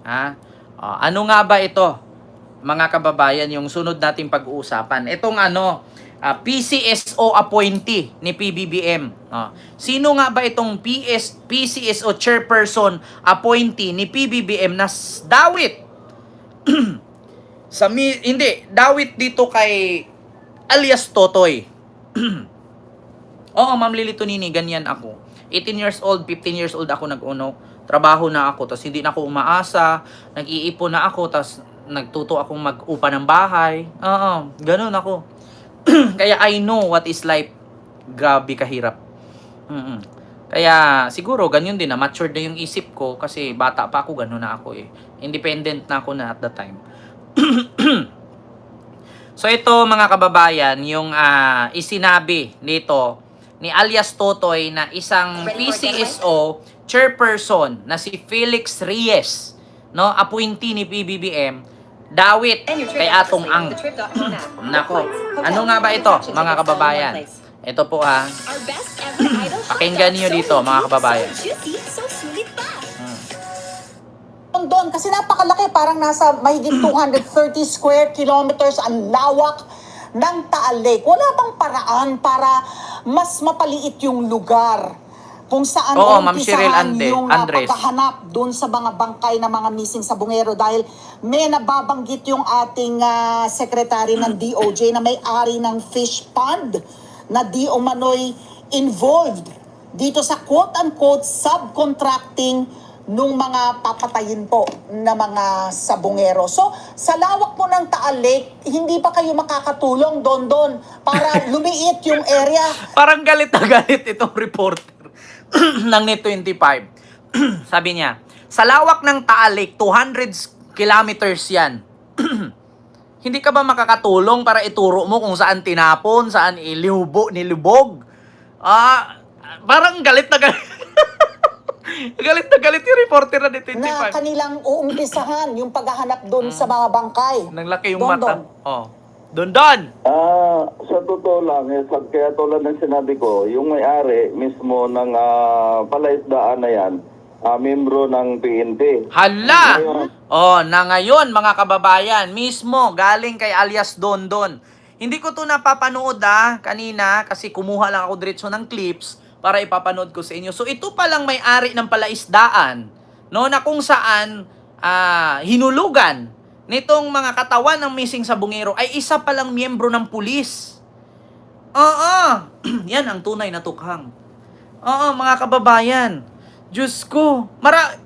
Ha? Ano nga ba ito, mga kababayan, yung sunod nating pag-uusapan? Itong PCSO appointee ni PBBM. Sino nga ba itong PCSO chairperson appointee ni PBBM na dawit hindi, dawit dito kay alias Totoy. Oo, Ma'am Lily Tonini, ganyan ako. 18 years old, 15 years old ako trabaho na ako, tapos hindi na ako umaasa, nag-iipon na ako, tapos nagtuto akong mag-upa ng bahay. Oo, ganun ako. Kaya I know what is life. Grabe kahirap. Mm-mm. Kaya siguro ganyan din na matured na yung isip ko kasi bata pa ako, ganun na ako eh. Independent na ako na at that time. So ito mga kababayan, yung isinabi dito ni alias Totoy na isang PCSO chairperson na si Felix Reyes, no, appointee ni PBBM, dawit kay Atong Ang. Nako, ano nga ba ito mga kababayan? Ito po pakinggan niyo dito mga kababayan. Doon kasi napakalaki, parang nasa mahigit 230 square kilometers ang lawak ng Taal Lake. Wala bang paraan para mas mapaliit yung lugar kung saan umpisahan yung paghahanap doon sa mga bangkay na mga missing sa Bungero? Dahil may nababanggit yung ating secretary ng DOJ na may-ari ng fish pond na di umano'y involved dito sa quote-unquote subcontracting nung mga papatayin po na mga sabungero. So, sa lawak po ng Taal Lake, hindi pa kayo makakatulong doon para lumiit yung area? Parang galit na galit itong reporter ng Net25. Sabi niya, sa lawak ng Taal Lake, 200 kilometers yan. Hindi ka ba makakatulong para ituro mo kung saan tinapon, saan nilubog? Parang galit na galit. Galit na galit yung reporter na Net25. Na kanilang uumpisahan yung paghahanap doon sa mga bangkay. Nang laki yung mata. Don! Sa totoo lang, kaya tulad ng sinabi ko, yung may-ari mismo ng palaisdaan na yan, membro ng PNP. Hala! Na ngayon, mga kababayan, mismo galing kay alias Don. Hindi ko to napapanood kanina kasi kumuha lang ako diretso ng clips para ipapanood ko sa inyo. So ito palang may-ari ng palaisdaan, no, na kung saan hinulugan nitong mga katawan ng missing sa Bungero ay isa palang miyembro ng pulis. Yan ang tunay na tukhang. Mga kababayan. Diyos ko.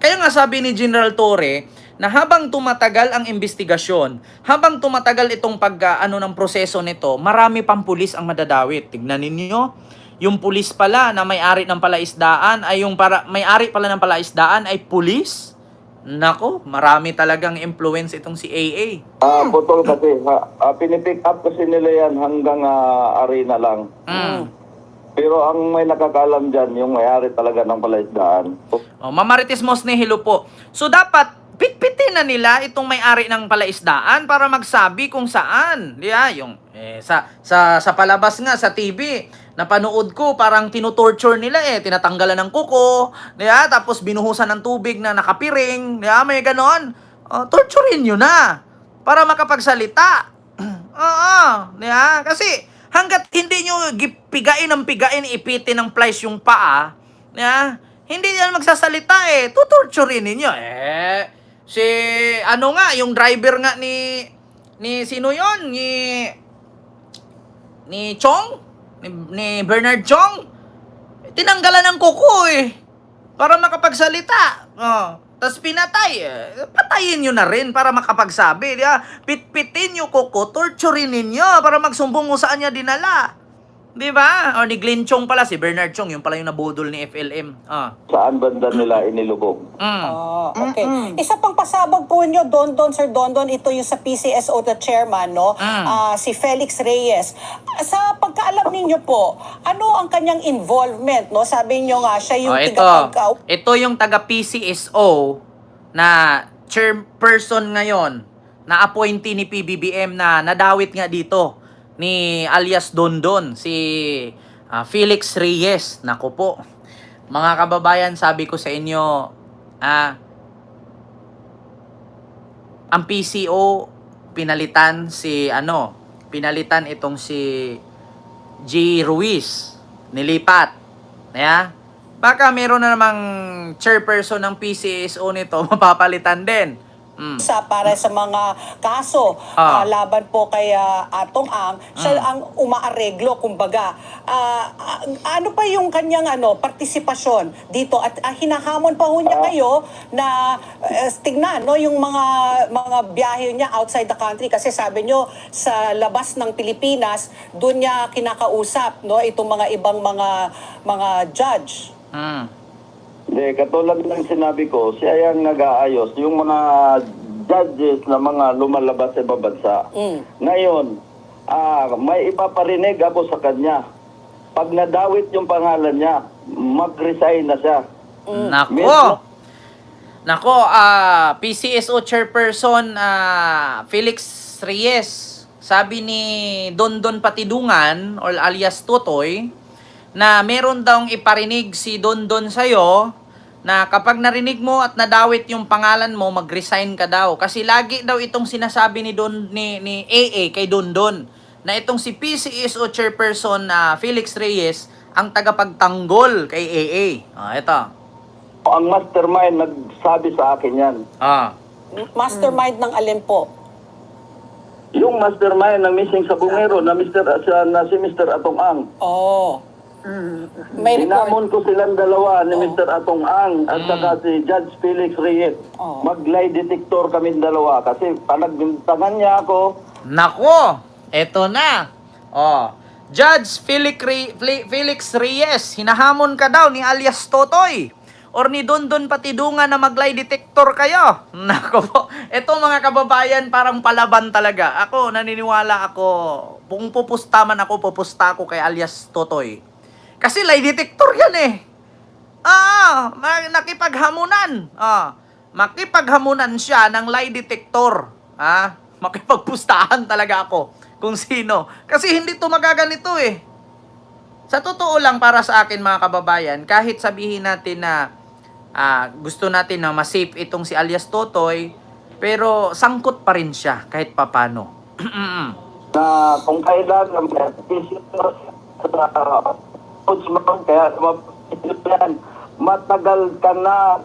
Kaya nga sabi ni General Torre na habang tumatagal ang investigasyon, habang tumatagal itong ng proseso nito, marami pang pulis ang madadawit. Tignan ninyo. Yung pulis pala na may-ari ng palaisdaan ay may-ari pala ng palaisdaan ay pulis. Nako, marami talagang influence itong si AA. Putol kasi, pinipick up kasi nila yan hanggang arena lang. Pero ang may nakakalam dyan, yung may-ari talaga ng palaisdaan. Mamarites Mosne, hello po. So dapat pitpitin na nila itong may-ari ng palaisdaan para magsabi kung saan. Yung sa palabas nga sa TV, napanood ko, parang tinutorture nila tinatanggalan ng kuko, tapos binuhusan ng tubig na nakapiring, may ganon. Torturein nyo na para makapagsalita. Kasi hanggat hindi nyo pigain, ipitin ng plies yung paa, hindi yan magsasalita tutorturein ninyo. Yung driver nga ni sino yon? Ni Chong? Ni Bernard Chong? Tinanggalan ng kuko para makapagsalita. Tapos pinatay. Patayin nyo na rin para makapagsabi. Pitpitin nyo kuko, torturein ninyo para magsumbong kung saan niya dinala. Di ba? Ni Glenn Chong pala, si Bernard Chong, yung pala yung nabudol ni FLM. Saan banda nila inilubog? Okay. Isa pang pasabog po nyo, Sir Don, ito yung sa PCSO, the chairman, no? Si Felix Reyes. Sa pagkaalam ninyo po, ano ang kanyang involvement, no? Sabi nyo nga, siya yung Ito yung taga-PCSO na chairperson ngayon, na appointee ni PBBM na nadawit nga dito ni alias Don, si Felix Reyes. Naku po, mga kababayan, sabi ko sa inyo, ang PCO pinalitan itong si G. Ruiz, nilipat. Yeah? Baka meron na namang chairperson ng PCSO nito, mapapalitan din. para sa mga kaso laban po kay Atong Ang, siya ang umaareglo kumbaga. Ano pa yung kanyang partisipasyon dito at hinahamon pa ho niya kayo na tignan yung mga biyahe niya outside the country kasi sabi nyo sa labas ng Pilipinas doon niya kinakausap itong mga ibang mga judge. Hindi, katulad ng sinabi ko, siya yung nag-aayos. Yung mga judges na mga lumalabas sa ibang bansa. Ngayon, may ipaparinig ako sa kanya. Pag nadawit yung pangalan niya, mag-resign na siya. Nako, PCSO chairperson Felix Reyes, sabi ni Dondon Patidungan or alias Totoy, na meron daw iparinig si Dondon sa'yo na kapag narinig mo at nadawit yung pangalan mo, mag-resign ka daw. Kasi lagi daw itong sinasabi ni AA kay Dondon na itong si PCSO chairperson Felix Reyes ang tagapagtanggol kay AA. Ito. Ang mastermind nagsabi sa akin yan. Mastermind ng alin po? Yung mastermind ng missing sa Bungero na si Mr. Atong Ang. May report. Hinamon ko silang dalawa ni Mr. Atong Ang at saka si Judge Felix Reyes. Mag-lie detector kami dalawa kasi panagbintangan niya ako. Nako, eto na. Judge Felix Reyes, hinahamon ka daw ni alias Totoy or ni Dondon Patidungan na mag-lie detector kayo. Nako po. Eto mga kababayan, parang palaban talaga. Ako, naniniwala ako. Kung pupusta man ako, pupusta ako kay alias Totoy. Kasi lie detector yan eh. Nakipaghamunan. Makipaghamunan siya ng lie detector. Makipagpustahan talaga ako kung sino. Kasi hindi to magaganito eh. Sa totoo lang para sa akin mga kababayan, kahit sabihin natin na gusto natin na ma-safe itong si alias Totoy, pero sangkot pa rin siya kahit papano. Na kung kailangan kaya matagal ka na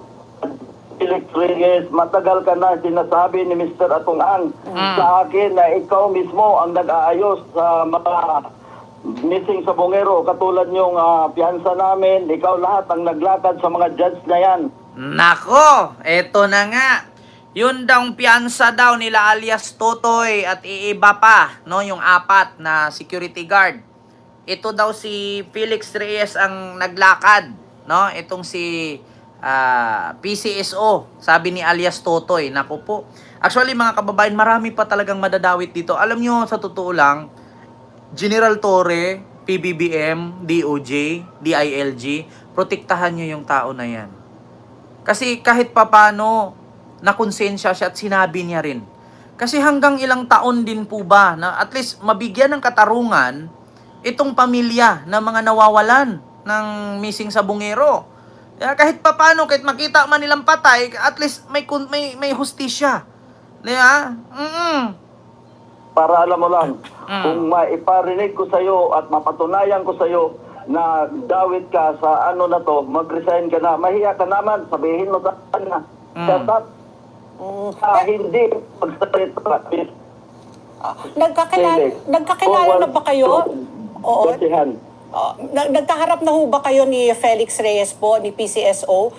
Felix Reyes, matagal ka na sinasabi ni Mr. Atong Ang sa akin na ikaw mismo ang nag-aayos sa mga missing sa Bungero, katulad yung piyansa namin, ikaw lahat ang naglakad sa mga judge na yan. Nako, eto na nga. Yun daw piyansa daw nila alias Totoy at iiba pa, yung 4 na security guard. Ito daw si Felix Reyes ang naglakad, itong si PCSO, sabi ni alias Totoy. Naku po. Actually mga kababayan, marami pa talagang madadawit dito. Alam nyo, sa totoo lang, General Torre, PBBM, DOJ, DILG, protektahan nyo yung tao na yan. Kasi kahit papano, nakonsensya siya at sinabi niya rin. Kasi hanggang ilang taon din po ba na at least mabigyan ng katarungan itong pamilya na mga nawawalan ng missing sa Bungero. Kahit papano, kahit makita man nilang patay, at least may hustisya. Diba? Para alam mo lang, kung maiparinig ko sa'yo at mapatunayan ko sa'yo na dawit ka sa na to, mag-resign ka na, mahiya ka naman, sabihin mo sa kanya. Hindi magsalita. Nagkakilala na ba kayo? Oo. Nagkaharap na ho ba kayo ni Felix Reyes po, ni PCSO?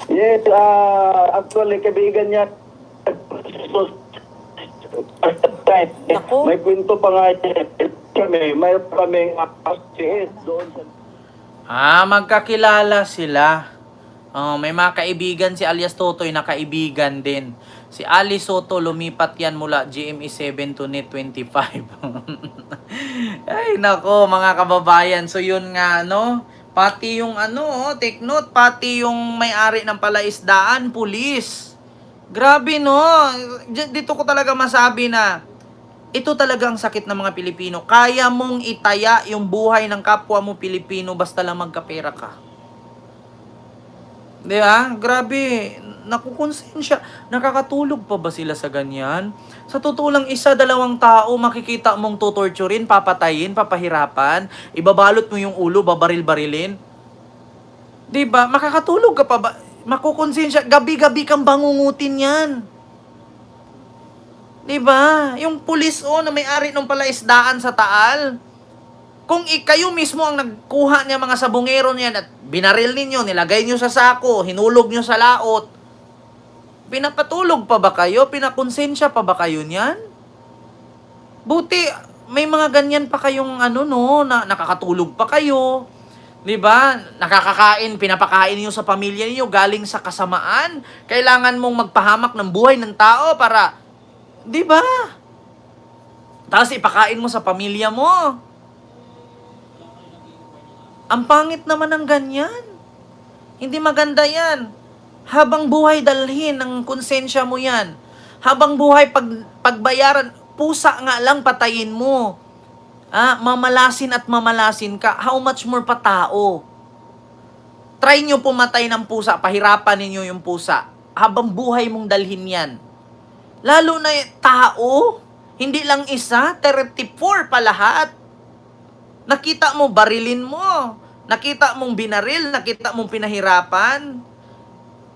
Yes, actually, kaibigan niya. May kwento pa nga kami, may kaming SPS doon sa... magkakilala sila. May mga kaibigan si alias Totoy na kaibigan din. Si Ali Soto, lumipat yan mula GME 7 to NET 25. Ay, nako, mga kababayan. So, yun nga, pati yung take note, pati yung may-ari ng palaisdaan, pulis. Grabe, dito ko talaga masabi na ito talaga ang sakit ng mga Pilipino. Kaya mong itaya yung buhay ng kapwa mo Pilipino basta lang magkapera ka. Di ba? Grabe, nakukonsensya. Nakakatulog pa ba sila sa ganyan? Sa totoo lang, isa, dalawang tao, makikita mong tutorturin, papatayin, papahirapan, ibabalot mo yung ulo, babaril-barilin. Di ba? Makakatulog ka pa ba? Makukonsensya, gabi-gabi kang bangungutin yan. Di ba? Yung pulis na may-ari ng palaisdaan sa Taal, kung kayo mismo ang nagkuha niya mga sabungero niyan at binaril ninyo, nilagay niyo sa sako, hinulog niyo sa laot, pinapatulog pa ba kayo? Pinakonsensya pa ba kayo niyan? Buti, may mga ganyan pa kayong na nakakatulog pa kayo. 'Di ba? Nakakakain, pinapakain niyo sa pamilya niyo galing sa kasamaan. Kailangan mong magpahamak ng buhay ng tao para, 'di ba? Tapos ipakain mo sa pamilya mo. Ang pangit naman ng ganyan. Hindi maganda yan. Habang buhay dalhin ng konsensya mo yan. Habang buhay pagbayaran, pusa nga lang patayin mo. Mamalasin at mamalasin ka. How much more pa tao? Try nyo pumatay ng pusa, pahirapan ninyo yung pusa. Habang buhay mong dalhin yan. Lalo na tao, hindi lang isa, 34 pa lahat. Nakita mo, barilin mo. Nakita mong binaril, nakita mong pinahirapan.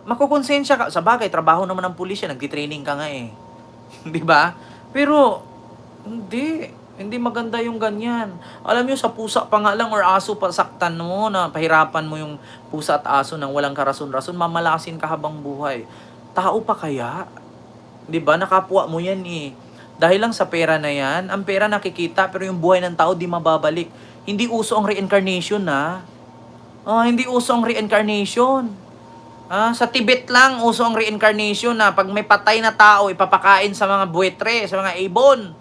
Makukonsensya ka. Sa bagay, trabaho naman ng pulisya, nagtitraining ka nga eh. Di ba? Pero, hindi maganda yung ganyan. Alam nyo, sa pusa pa nga lang or aso pa saktan mo na pahirapan mo yung pusa at aso nang walang karason-rason, mamalasin ka habang buhay. Tao pa kaya? Di ba? Nakapwa mo yan eh. Dahil lang sa pera na yan, ang pera nakikita pero yung buhay ng tao di mababalik. Hindi uso ang reincarnation hindi uso ang reincarnation. Sa Tibet lang uso ang reincarnation na pag may patay na tao ipapakain sa mga buwetre, sa mga ibon.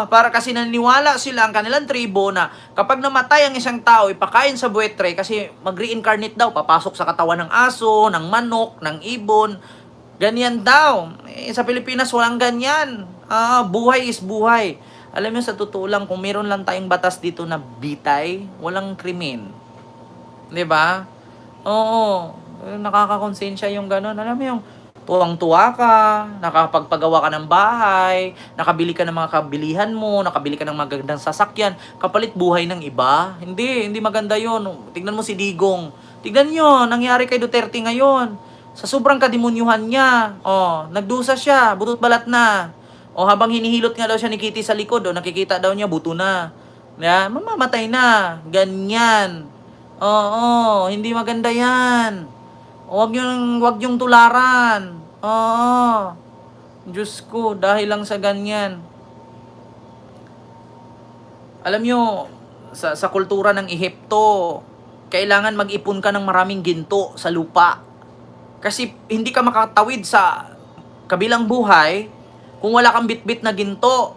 Para kasi naniniwala sila ang kanilang tribo na kapag namatay ang isang tao ipakain sa buwetre kasi mag-reincarnate daw, papasok sa katawan ng aso, ng manok, ng ibon. Ganyan daw. Sa Pilipinas, walang ganyan. Buhay is buhay. Alam niyo, sa totoo lang, kung meron lang tayong batas dito na bitay, walang krimen. 'Di ba? Oo. Nakakakonsensya yung gano'n. Alam mo yung tuwang-tuwa ka, nakapagpagawa ka ng bahay, nakabili ka ng mga kabilihan mo, nakabili ka ng magandang sasakyan, kapalit buhay ng iba. Hindi maganda yon. Tignan mo si Digong. Tignan nyo, nangyari kay Duterte ngayon. Sa sobrang kademonyuhan niya, nagdusa siya, butot balat na. Habang hinihilot nga daw siya ni Kitty sa likod, nakikita daw niya, buto na. Mamamatay na. Ganyan. Hindi maganda yan. Huwag yung tularan. Diyos ko, dahil lang sa ganyan. Alam nyo, sa kultura ng Ehipto, kailangan mag-ipon ka ng maraming ginto sa lupa. Kasi hindi ka makatawid sa kabilang buhay kung wala kang bitbit na ginto.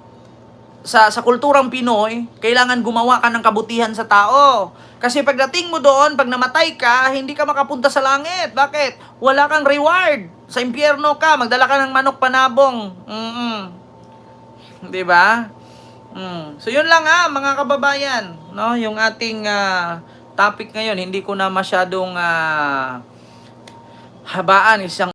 Sa kulturang Pinoy, kailangan gumawa ka ng kabutihan sa tao. Kasi pagdating mo doon, pag namatay ka, hindi ka makapunta sa langit. Bakit? Wala kang reward. Sa impyerno ka, magdala ka ng manok panabong. Di ba? So yun lang mga kababayan, no? Yung ating topic ngayon, hindi ko na masyadong habaan, isang